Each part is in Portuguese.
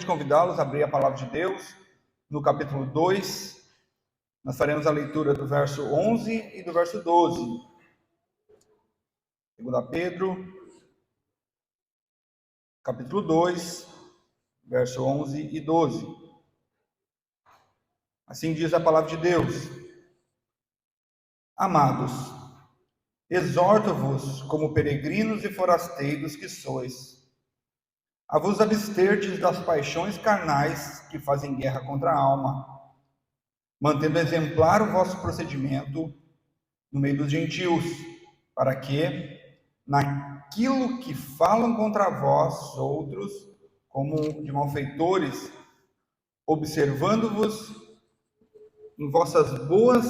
de convidá-los a abrir a palavra de Deus no capítulo 2. Nós faremos a leitura do verso 11 e do verso 12. 2 Pedro, capítulo 2, verso 11 e 12. Assim diz a palavra de Deus: Amados, exorto-vos como peregrinos e forasteiros que sois, a vos absterdes das paixões carnais que fazem guerra contra a alma, mantendo exemplar o vosso procedimento no meio dos gentios, para que, naquilo que falam contra vós outros, como de malfeitores, observando-vos em vossas boas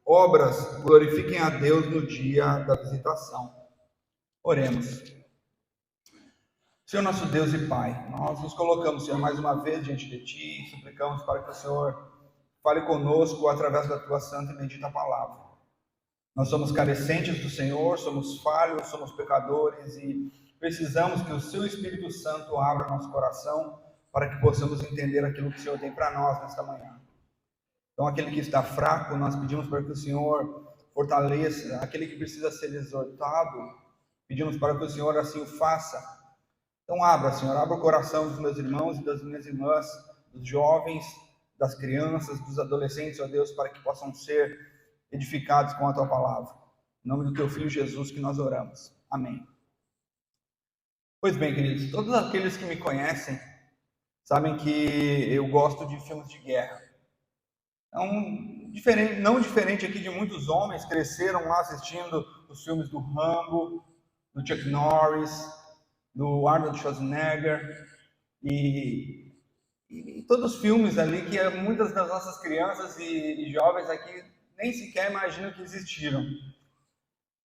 obras, glorifiquem a Deus no dia da visitação. Oremos. Senhor nosso Deus e Pai, nós nos colocamos, Senhor, mais uma vez diante de Ti e suplicamos para que o Senhor fale conosco através da Tua santa e bendita palavra. Nós somos carecentes do Senhor, somos falhos, somos pecadores e precisamos que o Seu Espírito Santo abra nosso coração para que possamos entender aquilo que o Senhor tem para nós nesta manhã. Então, aquele que está fraco, nós pedimos para que o Senhor fortaleça. Aquele que precisa ser exortado, pedimos para que o Senhor assim o faça. Então, Senhor, abra o coração dos meus irmãos e das minhas irmãs, dos jovens, das crianças, dos adolescentes, ó Deus, para que possam ser edificados com a Tua palavra. Em nome do Teu Filho Jesus que nós oramos. Amém. Pois bem, queridos, todos aqueles que me conhecem sabem que eu gosto de filmes de guerra. Não diferente aqui de muitos homens, cresceram lá assistindo os filmes do Rambo, do Chuck Norris, do Arnold Schwarzenegger e todos os filmes ali que muitas das nossas crianças e jovens aqui nem sequer imaginam que existiram.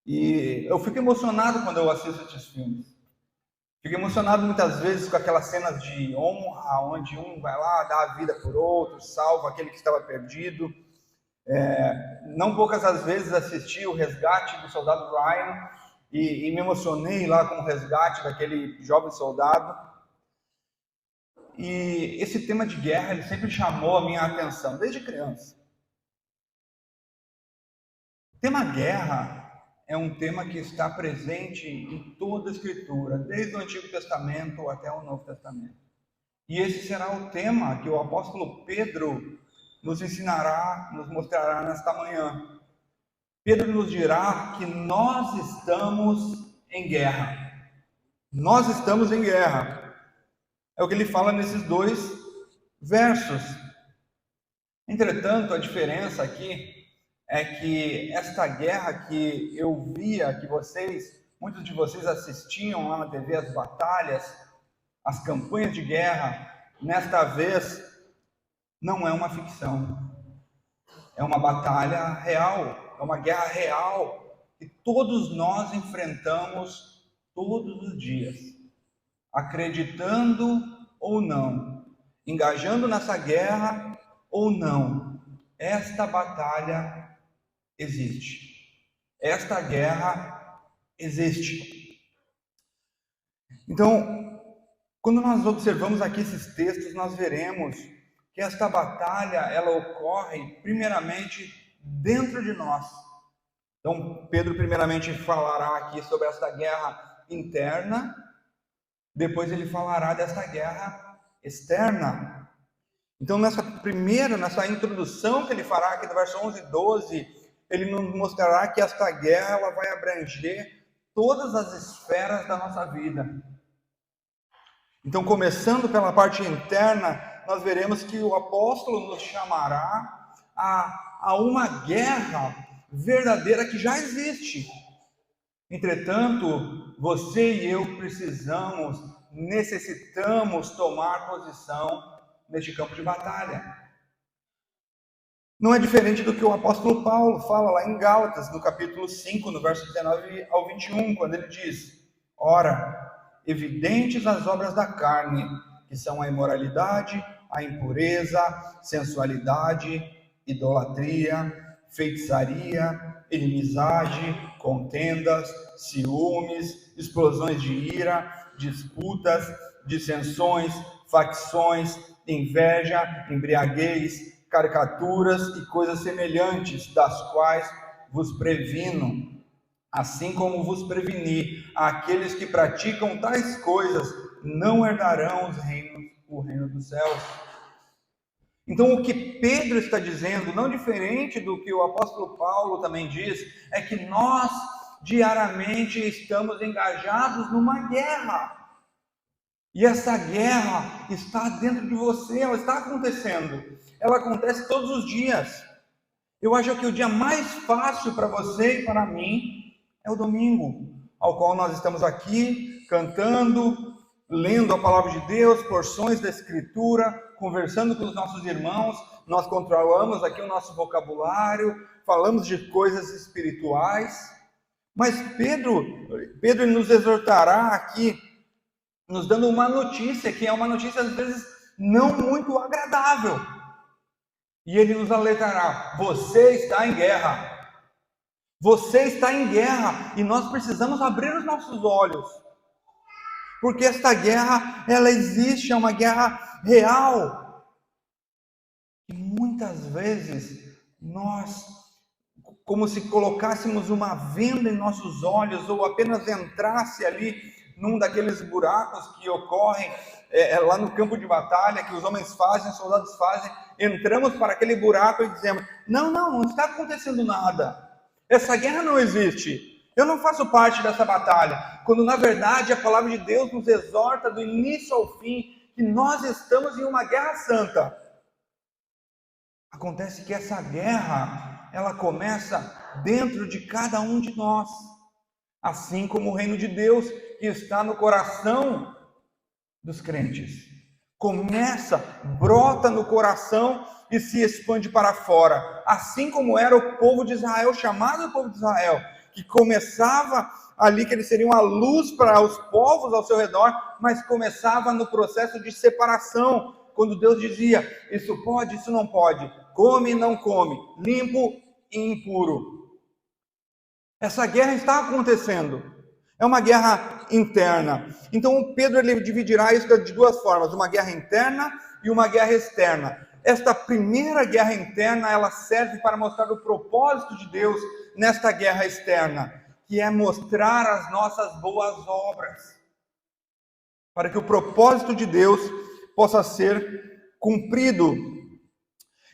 E eu fico emocionado quando eu assisto esses filmes. Fico emocionado muitas vezes com aquelas cenas de honra, onde um vai lá, dá a vida por outro, salva aquele que estava perdido. Não poucas as vezes assisti o resgate do soldado Ryan e me emocionei lá com o resgate daquele jovem soldado. E esse tema de guerra, ele sempre chamou a minha atenção, desde criança. O tema guerra é um tema que está presente em toda a Escritura, desde o Antigo Testamento até o Novo Testamento. E esse será o tema que o apóstolo Pedro nos ensinará, nos mostrará nesta manhã. Pedro nos dirá que nós estamos em guerra. Nós estamos em guerra. É o que ele fala nesses dois versos. Entretanto, a diferença aqui é que esta guerra que eu via, que muitos de vocês assistiam lá na TV, as batalhas, as campanhas de guerra, nesta vez não é uma ficção. É uma batalha real, é uma guerra real que todos nós enfrentamos todos os dias, acreditando ou não, engajando nessa guerra ou não. Esta batalha existe. Esta guerra existe. Então, quando nós observamos aqui esses textos, nós veremos que esta batalha, ela ocorre primeiramente dentro de nós. Então, Pedro primeiramente falará aqui sobre esta guerra interna, depois ele falará desta guerra externa. Então, nessa introdução que ele fará aqui do verso 11 e 12, ele nos mostrará que esta guerra ela vai abranger todas as esferas da nossa vida. Então, começando pela parte interna, nós veremos que o apóstolo nos chamará a uma guerra verdadeira que já existe. Entretanto, você e eu necessitamos tomar posição neste campo de batalha. Não é diferente do que o apóstolo Paulo fala lá em Gálatas, no capítulo 5, no verso 19 ao 21, quando ele diz: Ora, evidentes as obras da carne, que são a imoralidade, a impureza, sensualidade, idolatria, feitiçaria, inimizade, contendas, ciúmes, explosões de ira, disputas, dissensões, facções, inveja, embriaguez, caricaturas e coisas semelhantes, das quais vos previno, assim como vos preveni, aqueles que praticam tais coisas não herdarão o reino dos céus. Então, o que Pedro está dizendo, não diferente do que o apóstolo Paulo também diz, é que nós diariamente estamos engajados numa guerra. E essa guerra está dentro de você, ela está acontecendo. Ela acontece todos os dias. Eu acho que o dia mais fácil para você e para mim é o domingo, ao qual nós estamos aqui cantando, lendo a palavra de Deus, porções da Escritura, conversando com os nossos irmãos. Nós controlamos aqui o nosso vocabulário, falamos de coisas espirituais. Mas Pedro nos exortará aqui, nos dando uma notícia, que é uma notícia às vezes não muito agradável. E ele nos alertará: você está em guerra. Você está em guerra, e nós precisamos abrir os nossos olhos. Porque esta guerra, ela existe, é uma guerra real. E muitas vezes nós, como se colocássemos uma venda em nossos olhos, ou apenas entrasse ali num daqueles buracos que ocorrem lá no campo de batalha, que os homens fazem, os soldados fazem, entramos para aquele buraco e dizemos: não está acontecendo nada, essa guerra não existe, eu não faço parte dessa batalha, quando na verdade a palavra de Deus nos exorta do início ao fim, que nós estamos em uma guerra santa. Acontece que essa guerra, ela começa dentro de cada um de nós, assim como o reino de Deus que está no coração dos crentes. Começa, brota no coração e se expande para fora, assim como era o povo de Israel, chamado povo de Israel, que começava ali, que eles seriam a luz para os povos ao seu redor, mas começava no processo de separação, quando Deus dizia: isso pode, isso não pode, come e não come, limpo e impuro. Essa guerra está acontecendo, é uma guerra interna. Então Pedro ele dividirá isso de duas formas: uma guerra interna e uma guerra externa. Esta primeira guerra interna, ela serve para mostrar o propósito de Deus nesta guerra externa, que é mostrar as nossas boas obras, para que o propósito de Deus possa ser cumprido.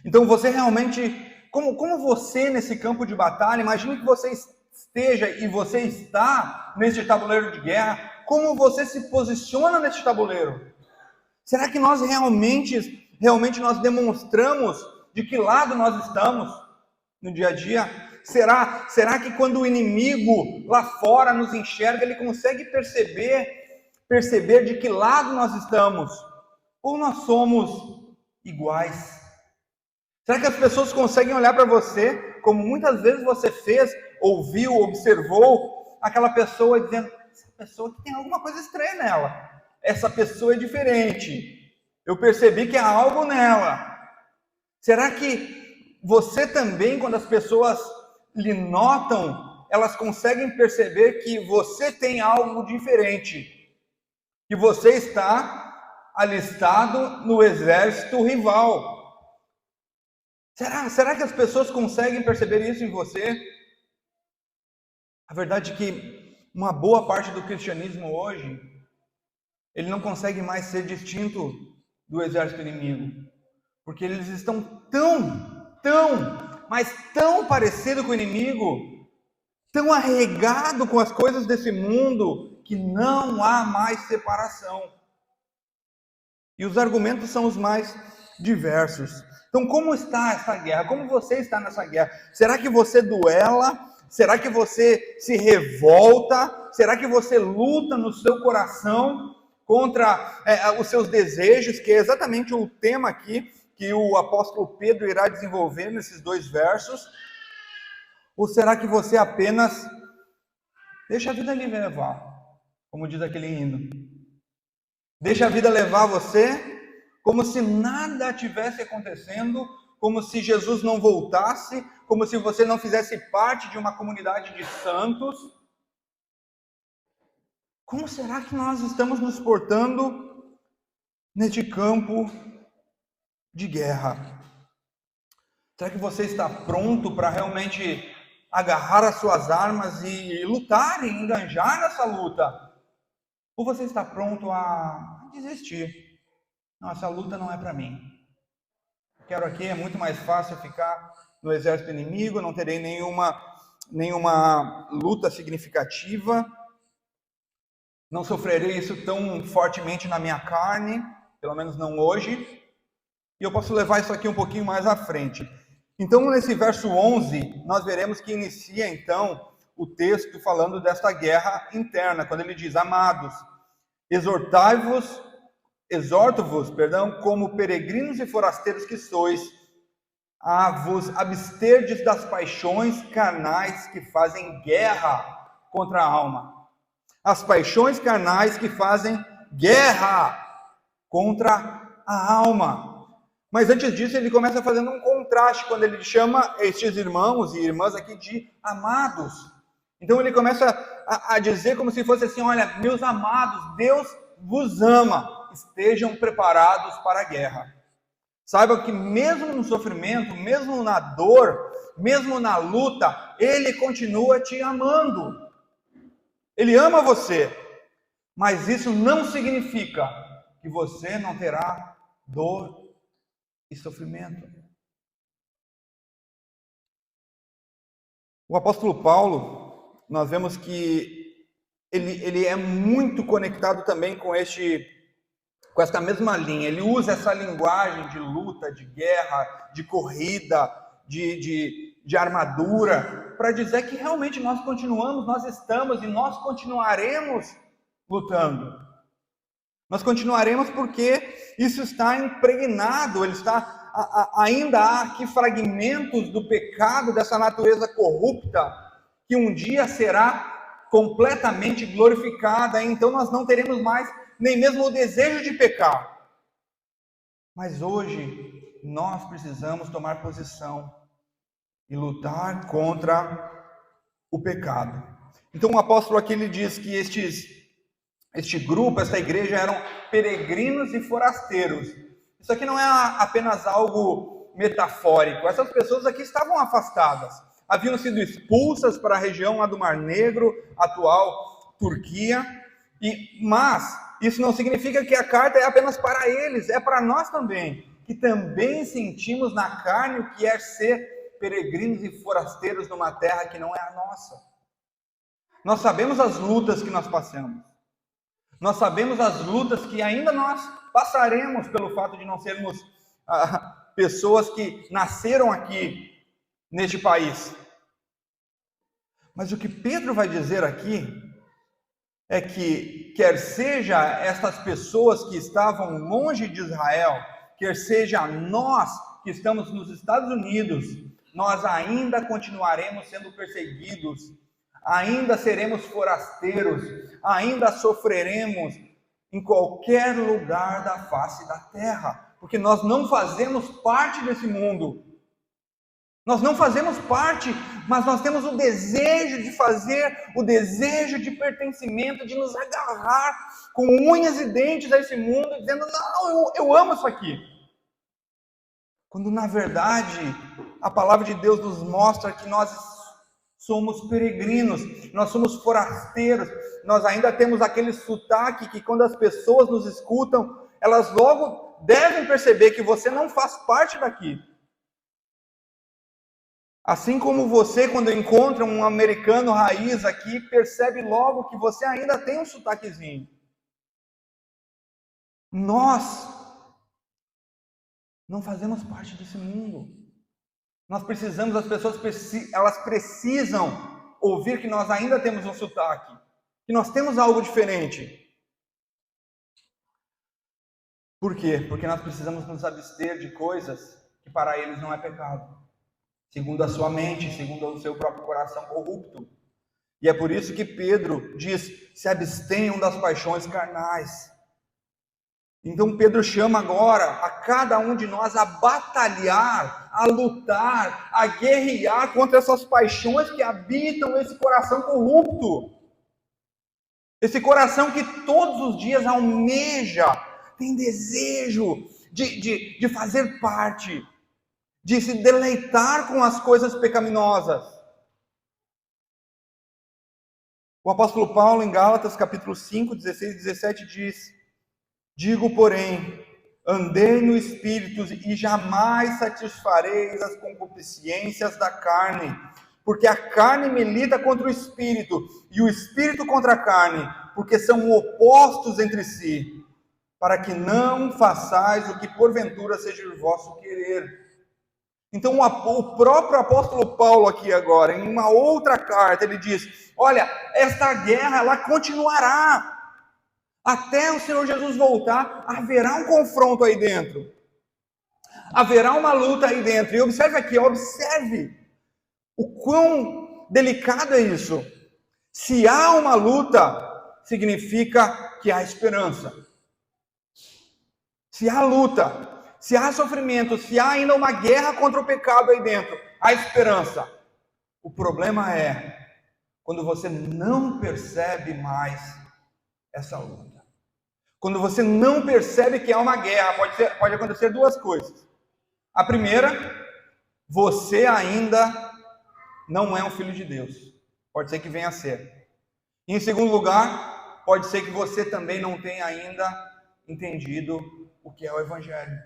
Então você realmente, como você nesse campo de batalha, imagine que você esteja e você está neste tabuleiro de guerra, como você se posiciona neste tabuleiro? Será que nós realmente nós demonstramos de que lado nós estamos no dia a dia? Será que quando o inimigo lá fora nos enxerga, ele consegue perceber de que lado nós estamos? Ou nós somos iguais? Será que as pessoas conseguem olhar para você, como muitas vezes você fez, ouviu, observou, aquela pessoa dizendo: essa pessoa que tem alguma coisa estranha nela, essa pessoa é diferente, eu percebi que há algo nela. Será que você também, quando as pessoas lhe notam, elas conseguem perceber que você tem algo diferente, que você está alistado no exército rival? Será que as pessoas conseguem perceber isso em você? A verdade é que uma boa parte do cristianismo hoje, ele não consegue mais ser distinto do exército inimigo, porque eles estão mas tão parecidos com o inimigo, tão arregado com as coisas desse mundo, que não há mais separação. E os argumentos são os mais diversos. Então, como está essa guerra? Como você está nessa guerra? Será que você duela? Será que você se revolta? Será que você luta no seu coração contra os seus desejos, que é exatamente o tema aqui que o apóstolo Pedro irá desenvolver nesses dois versos? Ou será que você apenas deixa a vida lhe levar, como diz aquele hino? Deixa a vida levar você, como se nada tivesse acontecendo, como se Jesus não voltasse, como se você não fizesse parte de uma comunidade de santos. Como será que nós estamos nos portando neste campo de guerra? Será que você está pronto para realmente agarrar as suas armas e lutar e engajar nessa luta? Ou você está pronto a desistir? Não, essa luta não é para mim. Quero aqui, é muito mais fácil ficar no exército inimigo, não terei nenhuma luta significativa, não sofrerei isso tão fortemente na minha carne, pelo menos não hoje, e eu posso levar isso aqui um pouquinho mais à frente. Então, nesse verso 11, nós veremos que inicia, então, o texto falando desta guerra interna, quando ele diz: amados, exorto-vos, como peregrinos e forasteiros que sois, a vos absterdes das paixões carnais que fazem guerra contra a alma. As paixões carnais que fazem guerra contra a alma. Mas antes disso, ele começa fazendo um contraste, quando ele chama estes irmãos e irmãs aqui de amados. Então ele começa a dizer como se fosse assim: olha, meus amados, Deus vos ama, estejam preparados para a guerra. Saiba que mesmo no sofrimento, mesmo na dor, mesmo na luta, Ele continua te amando. Ele ama você, mas isso não significa que você não terá dor e sofrimento. O apóstolo Paulo, nós vemos que ele é muito conectado também com esta mesma linha. Ele usa essa linguagem de luta, de guerra, de corrida, de armadura, para dizer que realmente nós continuamos, nós estamos e nós continuaremos lutando. Nós continuaremos porque isso está impregnado, ele está, ainda há aqui fragmentos do pecado, dessa natureza corrupta, que um dia será completamente glorificada, então nós não teremos mais nem mesmo o desejo de pecar. Mas hoje nós precisamos tomar posição e lutar contra o pecado. Então o apóstolo aqui ele diz que este grupo, esta igreja, eram peregrinos e forasteiros. Isso aqui não é apenas algo metafórico. Essas pessoas aqui estavam afastadas. Haviam sido expulsas para a região lá do Mar Negro, atual Turquia. Mas isso não significa que a carta é apenas para eles, é para nós também, que também sentimos na carne o que é ser peregrinos e forasteiros numa terra que não é a nossa. Nós sabemos as lutas que nós passamos. Nós sabemos as lutas que ainda nós passaremos pelo fato de não sermos pessoas que nasceram aqui neste país. Mas o que Pedro vai dizer aqui é que, quer seja estas pessoas que estavam longe de Israel, quer seja nós que estamos nos Estados Unidos, nós ainda continuaremos sendo perseguidos, ainda seremos forasteiros, ainda sofreremos em qualquer lugar da face da terra, porque nós não fazemos parte desse mundo. Nós não fazemos parte, mas nós temos o desejo de fazer, o desejo de pertencimento, de nos agarrar com unhas e dentes a esse mundo, dizendo: não, eu amo isso aqui. Quando na verdade a palavra de Deus nos mostra que nós somos peregrinos, nós somos forasteiros, nós ainda temos aquele sotaque que quando as pessoas nos escutam, elas logo devem perceber que você não faz parte daqui. Assim como você, quando encontra um americano raiz aqui, percebe logo que você ainda tem um sotaquezinho. Nós não fazemos parte desse mundo. Nós precisamos, as pessoas elas precisam ouvir que nós ainda temos um sotaque, que nós temos algo diferente. Por quê? Porque nós precisamos nos abster de coisas que para eles não é pecado, segundo a sua mente, segundo o seu próprio coração corrupto. E é por isso que Pedro diz: se abstenham das paixões carnais. Então Pedro chama agora a cada um de nós a batalhar, a lutar, a guerrear contra essas paixões que habitam esse coração corrupto. Esse coração que todos os dias almeja tem desejo de fazer parte, de se deleitar com as coisas pecaminosas. O apóstolo Paulo, em Gálatas, capítulo 5, 16 e 17, diz: digo, porém, andei no Espírito e jamais satisfareis as concupiscências da carne, porque a carne milita contra o Espírito, e o Espírito contra a carne, porque são opostos entre si, para que não façais o que porventura seja o vosso querer. Então o próprio apóstolo Paulo aqui agora, em uma outra carta, ele diz: olha, esta guerra ela continuará. Até o Senhor Jesus voltar, haverá um confronto aí dentro. Haverá uma luta aí dentro. E observe aqui, observe o quão delicado é isso. Se há uma luta, significa que há esperança. Se há luta, se há sofrimento, se há ainda uma guerra contra o pecado aí dentro, há esperança. O problema é quando você não percebe mais essa luta. Quando você não percebe que há uma guerra, pode acontecer duas coisas. A primeira, você ainda não é um filho de Deus. Pode ser que venha a ser. E em segundo lugar, pode ser que você também não tenha ainda entendido o que é o Evangelho.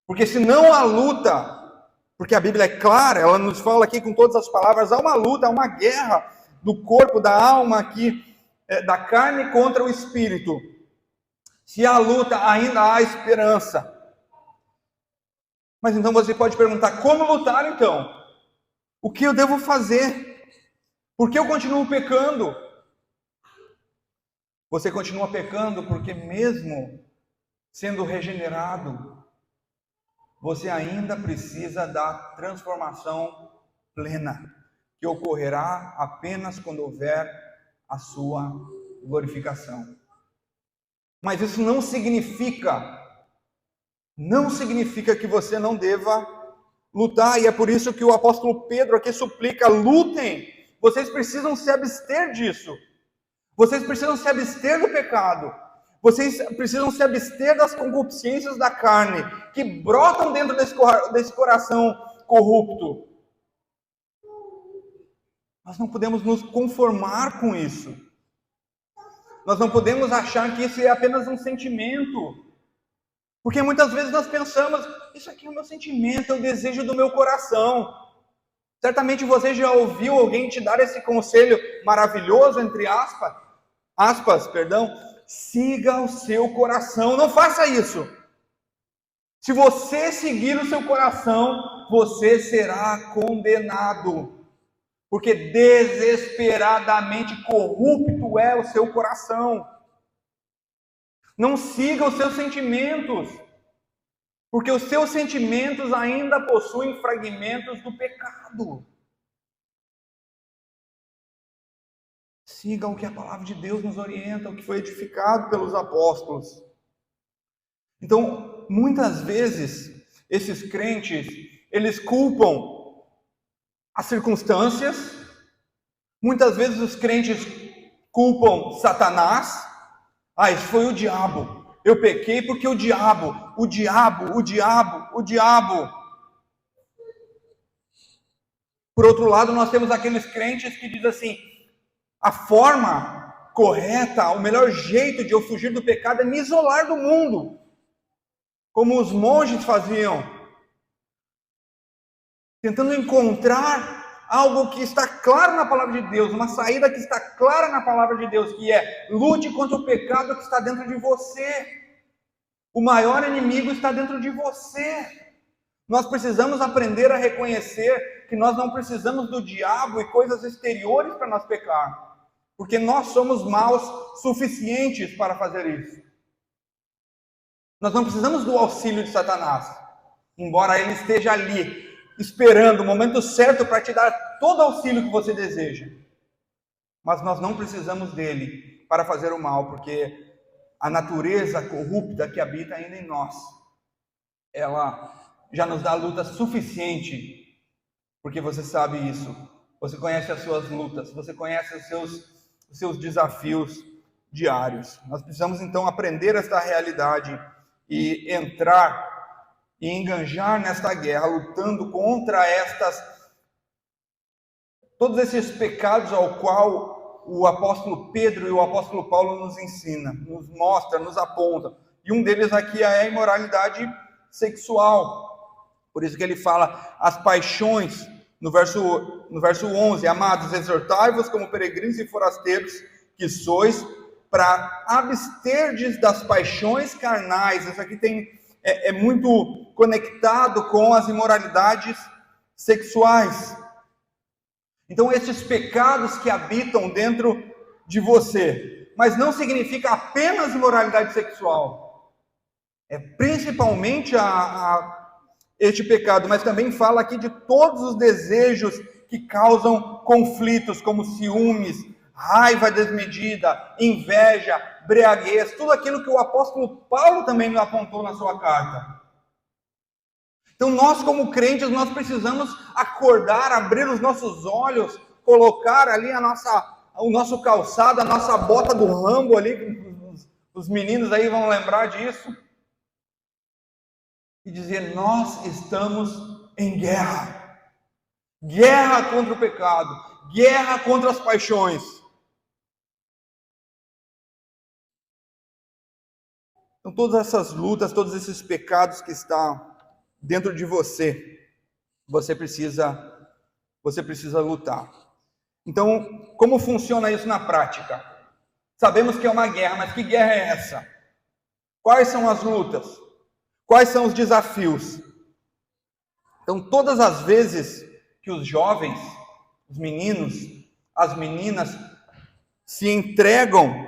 Porque se não há luta, porque a Bíblia é clara, ela nos fala aqui com todas as palavras, há uma luta, há uma guerra do corpo, da alma aqui, da carne contra o espírito. Se há luta, ainda há esperança. Mas então você pode perguntar, como lutar então? O que eu devo fazer? Por que eu continuo pecando? Você continua pecando porque mesmo sendo regenerado, você ainda precisa da transformação plena, que ocorrerá apenas quando houver a sua glorificação. Mas isso não significa que você não deva lutar, e é por isso que o apóstolo Pedro aqui suplica: lutem, vocês precisam se abster disso, vocês precisam se abster do pecado, vocês precisam se abster das concupiscências da carne, que brotam dentro desse coração corrupto. Nós não podemos nos conformar com isso. Nós não podemos achar que isso é apenas um sentimento. Porque muitas vezes nós pensamos, isso aqui é o meu sentimento, é o desejo do meu coração. Certamente você já ouviu alguém te dar esse conselho maravilhoso, entre aspas, siga o seu coração, não faça isso. Se você seguir o seu coração, você será condenado. Porque desesperadamente corrupto é o seu coração. Não siga os seus sentimentos, porque os seus sentimentos ainda possuem fragmentos do pecado. Siga o que a palavra de Deus nos orienta, o que foi edificado pelos apóstolos. Então, muitas vezes, esses crentes, eles culpam as circunstâncias. Muitas vezes os crentes culpam Satanás. Isso foi o diabo. Eu pequei porque o diabo. Por outro lado, nós temos aqueles crentes que dizem assim: a forma correta, o melhor jeito de eu fugir do pecado é me isolar do mundo, como os monges faziam, tentando encontrar algo que está claro na palavra de Deus, uma saída que está clara na palavra de Deus, que é: lute contra o pecado que está dentro de você. O maior inimigo está dentro de você. Nós precisamos aprender a reconhecer que nós não precisamos do diabo e coisas exteriores para nós pecar, porque nós somos maus suficientes para fazer isso. Nós não precisamos do auxílio de Satanás, embora ele esteja ali esperando o momento certo para te dar todo o auxílio que você deseja. Mas nós não precisamos dele para fazer o mal, porque a natureza corrupta que habita ainda em nós, ela já nos dá luta suficiente, porque você sabe isso. Você conhece as suas lutas, você conhece os seus desafios, diários. Nós precisamos, então, aprender esta realidade e entrar e enganjar nesta guerra, lutando contra todos esses pecados ao qual o apóstolo Pedro e o apóstolo Paulo nos ensina, nos mostra, nos aponta. E um deles aqui é a imoralidade sexual. Por isso que ele fala as paixões, no verso 11, amados, exortai-vos como peregrinos e forasteiros que sois, para absterdes das paixões carnais. Isso aqui é muito conectado com as imoralidades sexuais. Então, esses pecados que habitam dentro de você, mas não significa apenas imoralidade sexual, é principalmente este pecado, mas também fala aqui de todos os desejos que causam conflitos, como ciúmes, raiva desmedida, inveja, embriaguez, tudo aquilo que o apóstolo Paulo também nos apontou na sua carta. Então nós como crentes, nós precisamos acordar, abrir os nossos olhos, colocar ali o nosso calçado, a nossa bota do Rambo ali, os meninos aí vão lembrar disso, e dizer, nós estamos em guerra. Guerra contra o pecado, guerra contra as paixões. Então todas essas lutas, todos esses pecados que estão dentro de você, você precisa lutar. Então, como funciona isso na prática? Sabemos que é uma guerra, mas que guerra é essa? Quais são as lutas? Quais são os desafios? Então, todas as vezes que os jovens, os meninos, as meninas se entregam,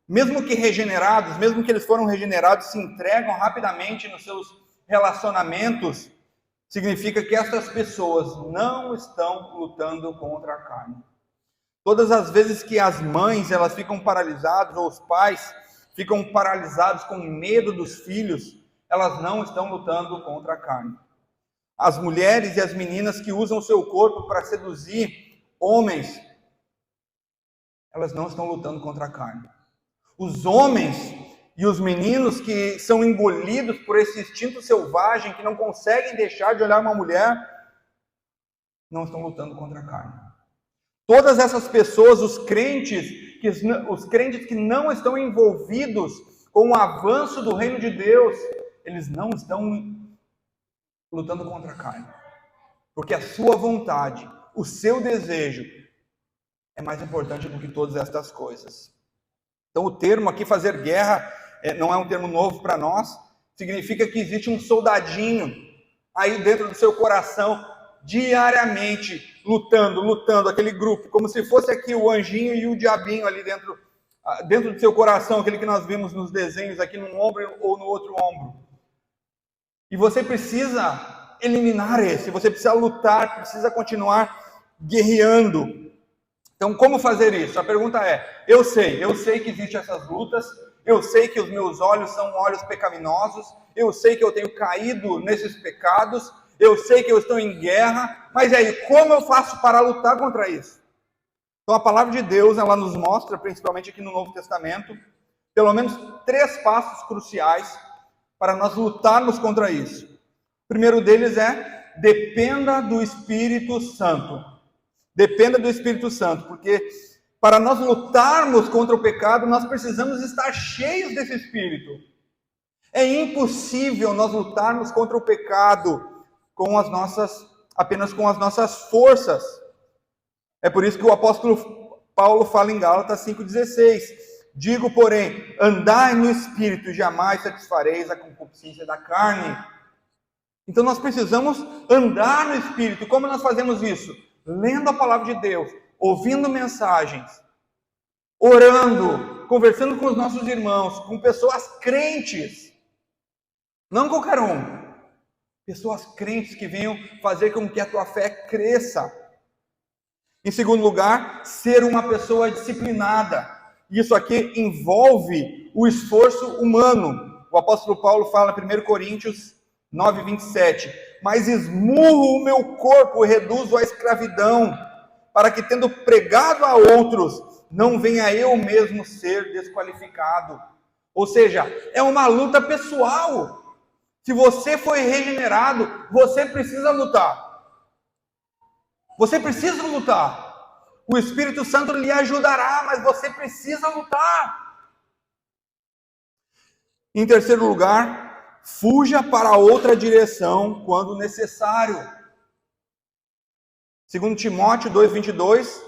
mesmo que regenerados, mesmo que eles foram regenerados, se entregam rapidamente nos seus relacionamentos, significa que essas pessoas não estão lutando contra a carne. Todas as vezes que as mães elas ficam paralisadas, ou os pais ficam paralisados com medo dos filhos, elas não estão lutando contra a carne. As mulheres e as meninas que usam o seu corpo para seduzir homens, elas não estão lutando contra a carne. Os homens e os meninos que são engolidos por esse instinto selvagem, que não conseguem deixar de olhar uma mulher, não estão lutando contra a carne. Todas essas pessoas, os crentes que não estão envolvidos com o avanço do reino de Deus, eles não estão lutando contra a carne. Porque a sua vontade, o seu desejo, é mais importante do que todas estas coisas. Então o termo aqui, fazer guerra, não é um termo novo para nós, significa que existe um soldadinho aí dentro do seu coração, diariamente, lutando, aquele grupo, como se fosse aqui o anjinho e o diabinho ali dentro do seu coração, aquele que nós vimos nos desenhos aqui num ombro ou no outro ombro. E você precisa eliminar você precisa lutar, precisa continuar guerreando. Então, como fazer isso? A pergunta é, eu sei que existem essas lutas, eu sei que os meus olhos são olhos pecaminosos, eu sei que eu tenho caído nesses pecados, eu sei que eu estou em guerra, mas aí, como eu faço para lutar contra isso? Então, a palavra de Deus, ela nos mostra, principalmente aqui no Novo Testamento, pelo menos 3 passos cruciais para nós lutarmos contra isso. O primeiro deles é, dependa do Espírito Santo. Dependa do Espírito Santo, porque para nós lutarmos contra o pecado, nós precisamos estar cheios desse Espírito. É impossível nós lutarmos contra o pecado apenas com as nossas forças. É por isso que o apóstolo Paulo fala em Gálatas 5,16. Digo, porém, andai no Espírito, jamais satisfareis a concupiscência da carne. Então nós precisamos andar no Espírito. Como nós fazemos isso? Lendo a palavra de Deus, ouvindo mensagens, orando, conversando com os nossos irmãos, com pessoas crentes, não qualquer um, pessoas crentes que venham fazer com que a tua fé cresça. Em segundo lugar, ser uma pessoa disciplinada. Isso aqui envolve o esforço humano. O apóstolo Paulo fala em 1 Coríntios 9:27, mas esmurro o meu corpo e reduzo à escravidão, para que, tendo pregado a outros, não venha eu mesmo ser desqualificado. Ou seja, é uma luta pessoal. Se você foi regenerado, você precisa lutar. Você precisa lutar. O Espírito Santo lhe ajudará, mas você precisa lutar. Em terceiro lugar, fuja para outra direção quando necessário. Segundo Timóteo 2:22,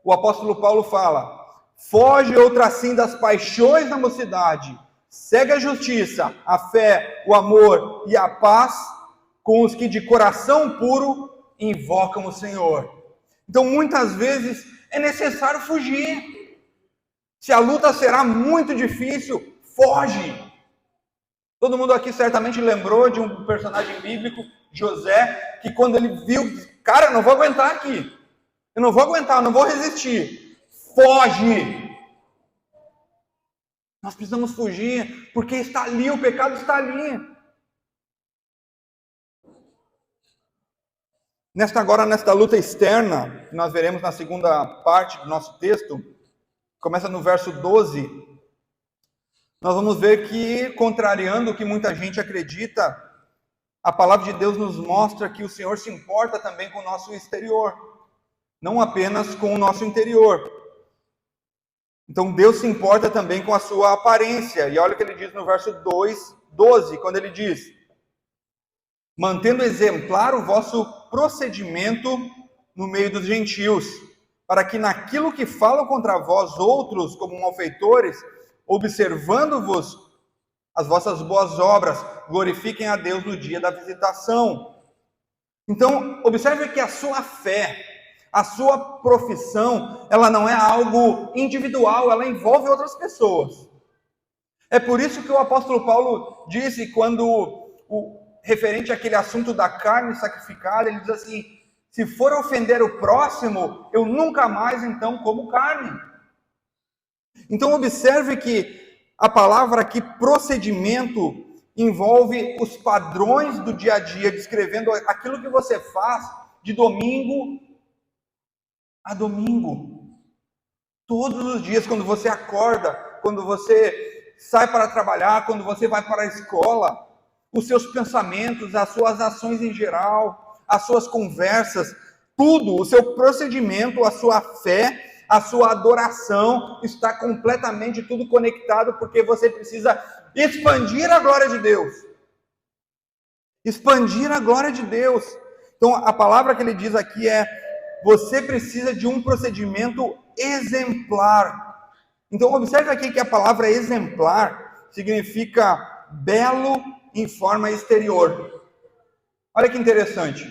o apóstolo Paulo fala: foge outra assim das paixões da mocidade, segue a justiça, a fé, o amor e a paz com os que de coração puro invocam o Senhor. Então, muitas vezes, é necessário fugir. Se a luta será muito difícil, foge. Todo mundo aqui certamente lembrou de um personagem bíblico, José, que quando ele viu, cara, eu não vou aguentar aqui. Eu não vou aguentar, eu não vou resistir. Foge! Nós precisamos fugir, porque está ali, o pecado está ali. Nesta luta externa, que nós veremos na segunda parte do nosso texto, começa no verso 12, nós vamos ver que, contrariando o que muita gente acredita, a palavra de Deus nos mostra que o Senhor se importa também com o nosso exterior, não apenas com o nosso interior. Então Deus se importa também com a sua aparência, e olha o que ele diz no verso 12, quando ele diz: mantendo exemplar o vosso procedimento no meio dos gentios, para que naquilo que falam contra vós outros como malfeitores, observando-vos as vossas boas obras, glorifiquem a Deus no dia da visitação. Então, observe que a sua fé, a sua profissão, ela não é algo individual, ela envolve outras pessoas. É por isso que o apóstolo Paulo disse, referente àquele assunto da carne sacrificada, ele diz assim: se for ofender o próximo, eu nunca mais então como carne. Então observe que a palavra aqui, procedimento, envolve os padrões do dia a dia, descrevendo aquilo que você faz de domingo a domingo. Todos os dias, quando você acorda, quando você sai para trabalhar, quando você vai para a escola, os seus pensamentos, as suas ações em geral, as suas conversas, tudo, o seu procedimento, a sua fé, a sua adoração, está completamente tudo conectado, porque você precisa expandir a glória de Deus. Expandir a glória de Deus. Então, a palavra que ele diz aqui é: você precisa de um procedimento exemplar. Então, observe aqui que a palavra exemplar significa belo em forma exterior. Olha que interessante.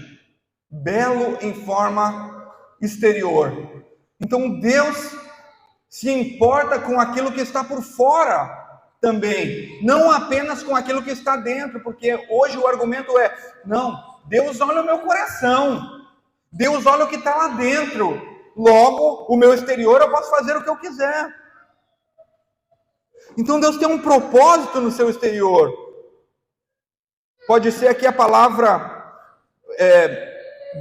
Belo em forma exterior. Então Deus se importa com aquilo que está por fora também, não apenas com aquilo que está dentro, porque hoje o argumento é: não, Deus olha o meu coração, Deus olha o que está lá dentro, logo o meu exterior eu posso fazer o que eu quiser. Então Deus tem um propósito no seu exterior. Pode ser aqui a palavra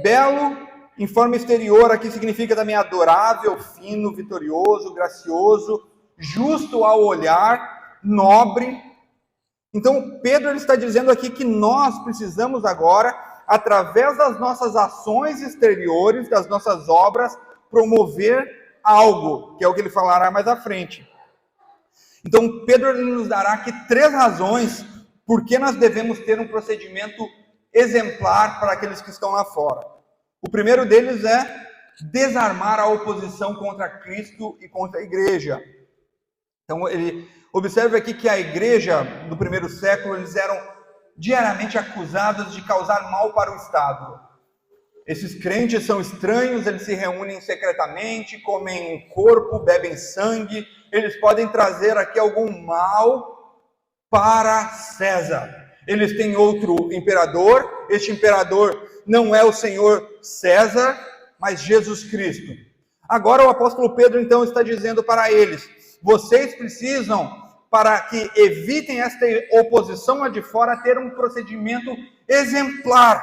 belo em forma exterior, aqui significa também adorável, fino, vitorioso, gracioso, justo ao olhar, nobre. Então Pedro ele está dizendo aqui que nós precisamos agora, através das nossas ações exteriores, das nossas obras, promover algo, que é o que ele falará mais à frente. Então Pedro ele nos dará aqui 3 razões por que nós devemos ter um procedimento exemplar para aqueles que estão lá fora. O primeiro deles é desarmar a oposição contra Cristo e contra a igreja. Então, ele observa aqui que a igreja do primeiro século, eles eram diariamente acusados de causar mal para o Estado. Esses crentes são estranhos, eles se reúnem secretamente, comem um corpo, bebem sangue, eles podem trazer aqui algum mal para César. Eles têm outro imperador, este imperador não é o Senhor César, mas Jesus Cristo. Agora o apóstolo Pedro então está dizendo para eles: vocês precisam, para que evitem esta oposição lá de fora, ter um procedimento exemplar.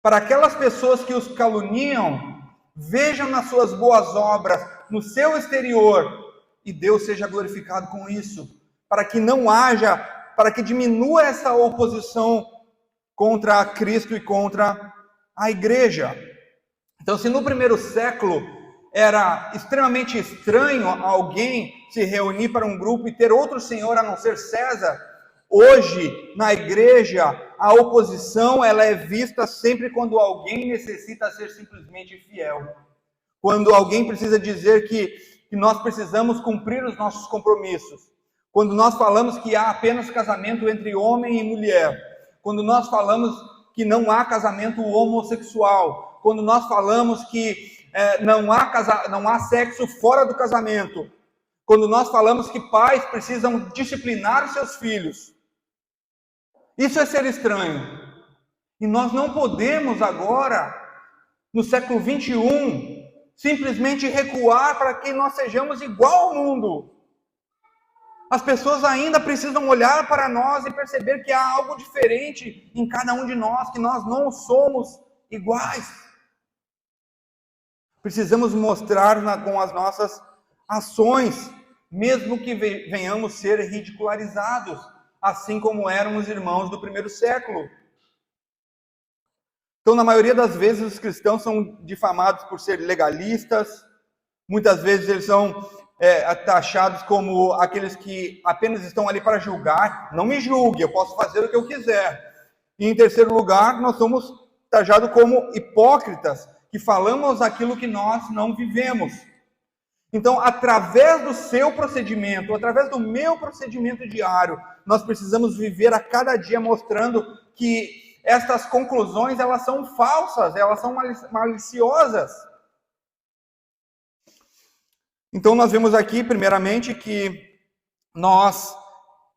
Para aquelas pessoas que os caluniam, vejam nas suas boas obras, no seu exterior, e Deus seja glorificado com isso, para que não haja, para que diminua essa oposição contra Cristo e contra a igreja. Então, se no primeiro século era extremamente estranho alguém se reunir para um grupo e ter outro senhor a não ser César, hoje, na igreja, a oposição ela é vista sempre quando alguém necessita ser simplesmente fiel. Quando alguém precisa dizer que nós precisamos cumprir os nossos compromissos. Quando nós falamos que há apenas casamento entre homem e mulher. Quando nós falamos que não há casamento homossexual. Quando nós falamos que não há sexo fora do casamento. Quando nós falamos que pais precisam disciplinar os seus filhos. Isso é ser estranho. E nós não podemos agora, no século 21, simplesmente recuar para que nós sejamos igual ao mundo. As pessoas ainda precisam olhar para nós e perceber que há algo diferente em cada um de nós, que nós não somos iguais. Precisamos mostrar com as nossas ações, mesmo que venhamos ser ridicularizados, assim como eram os irmãos do primeiro século. Então, na maioria das vezes, os cristãos são difamados por ser legalistas, muitas vezes eles são taxados como aqueles que apenas estão ali para julgar. Não me julgue, eu posso fazer o que eu quiser. E em terceiro lugar, nós somos taxados como hipócritas, que falamos aquilo que nós não vivemos. Então, através do seu procedimento, através do meu procedimento diário, nós precisamos viver a cada dia mostrando que estas conclusões, elas são falsas, elas são maliciosas. Então, nós vemos aqui, primeiramente, que nós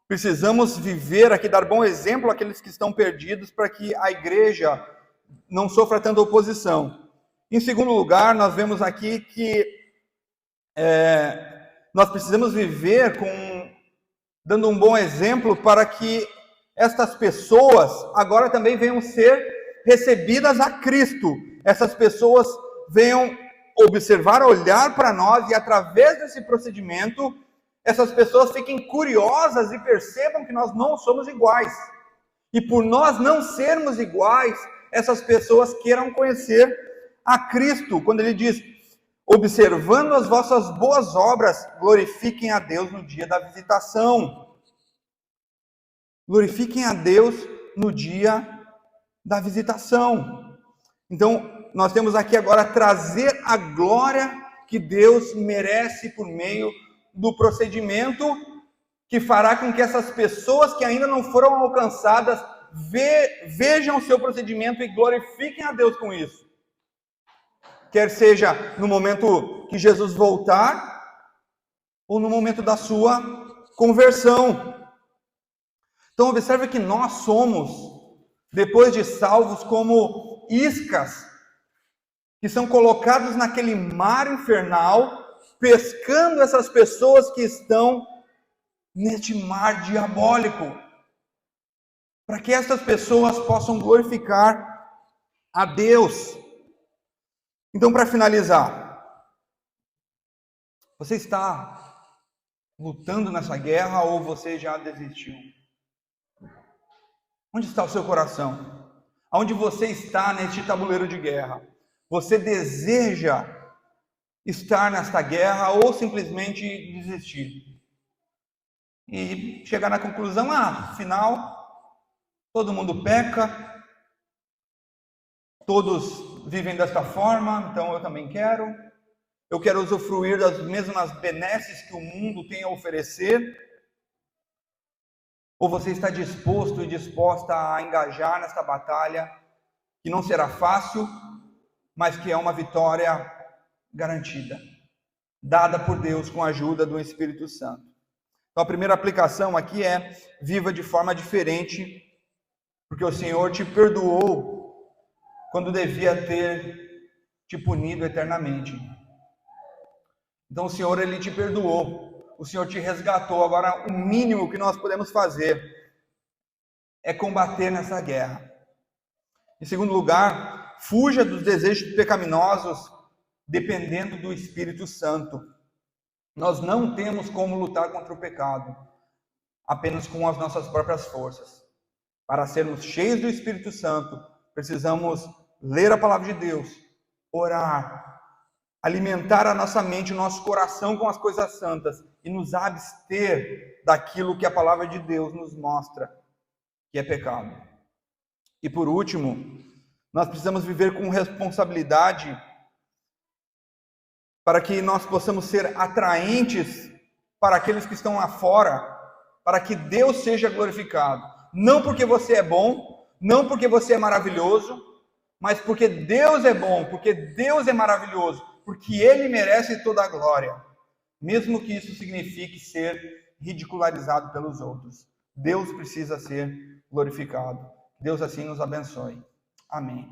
precisamos viver aqui, dar bom exemplo àqueles que estão perdidos, para que a igreja não sofra tanta oposição. Em segundo lugar, nós vemos aqui que nós precisamos viver dando um bom exemplo para que estas pessoas agora também venham ser recebidas a Cristo. Essas pessoas venham observar, olhar para nós e através desse procedimento, essas pessoas fiquem curiosas e percebam que nós não somos iguais. E por nós não sermos iguais, essas pessoas queiram conhecer a Cristo. Quando ele diz, observando as vossas boas obras, glorifiquem a Deus no dia da visitação. Glorifiquem a Deus no dia da visitação. Então, nós temos aqui agora trazer a glória que Deus merece por meio do procedimento que fará com que essas pessoas que ainda não foram alcançadas vejam o seu procedimento e glorifiquem a Deus com isso. Quer seja no momento que Jesus voltar ou no momento da sua conversão. Então, observe que nós somos, depois de salvos, como iscas que são colocados naquele mar infernal, pescando essas pessoas que estão neste mar diabólico, para que essas pessoas possam glorificar a Deus. Então, para finalizar, você está lutando nessa guerra ou você já desistiu? Onde está o seu coração? Onde você está neste tabuleiro de guerra? Você deseja estar nesta guerra ou simplesmente desistir? E chegar na conclusão, afinal, todo mundo peca, todos vivem desta forma, então eu também quero. Eu quero usufruir das mesmas benesses que o mundo tem a oferecer. Ou você está disposto e disposta a engajar nesta batalha, que não será fácil, mas que é uma vitória garantida, dada por Deus com a ajuda do Espírito Santo. Então a primeira aplicação aqui é, viva de forma diferente, porque o Senhor te perdoou quando devia ter te punido eternamente. Então o Senhor, Ele te perdoou. O Senhor te resgatou. Agora, o mínimo que nós podemos fazer é combater nessa guerra. Em segundo lugar, fuja dos desejos pecaminosos dependendo do Espírito Santo. Nós não temos como lutar contra o pecado apenas com as nossas próprias forças. Para sermos cheios do Espírito Santo, precisamos ler a palavra de Deus, orar, alimentar a nossa mente, o nosso coração com as coisas santas e nos abster daquilo que a palavra de Deus nos mostra que é pecado. E por último, nós precisamos viver com responsabilidade para que nós possamos ser atraentes para aqueles que estão lá fora, para que Deus seja glorificado. Não porque você é bom, não porque você é maravilhoso, mas porque Deus é bom, porque Deus é maravilhoso, porque Ele merece toda a glória, mesmo que isso signifique ser ridicularizado pelos outros. Deus precisa ser glorificado. Deus assim nos abençoe. Amém.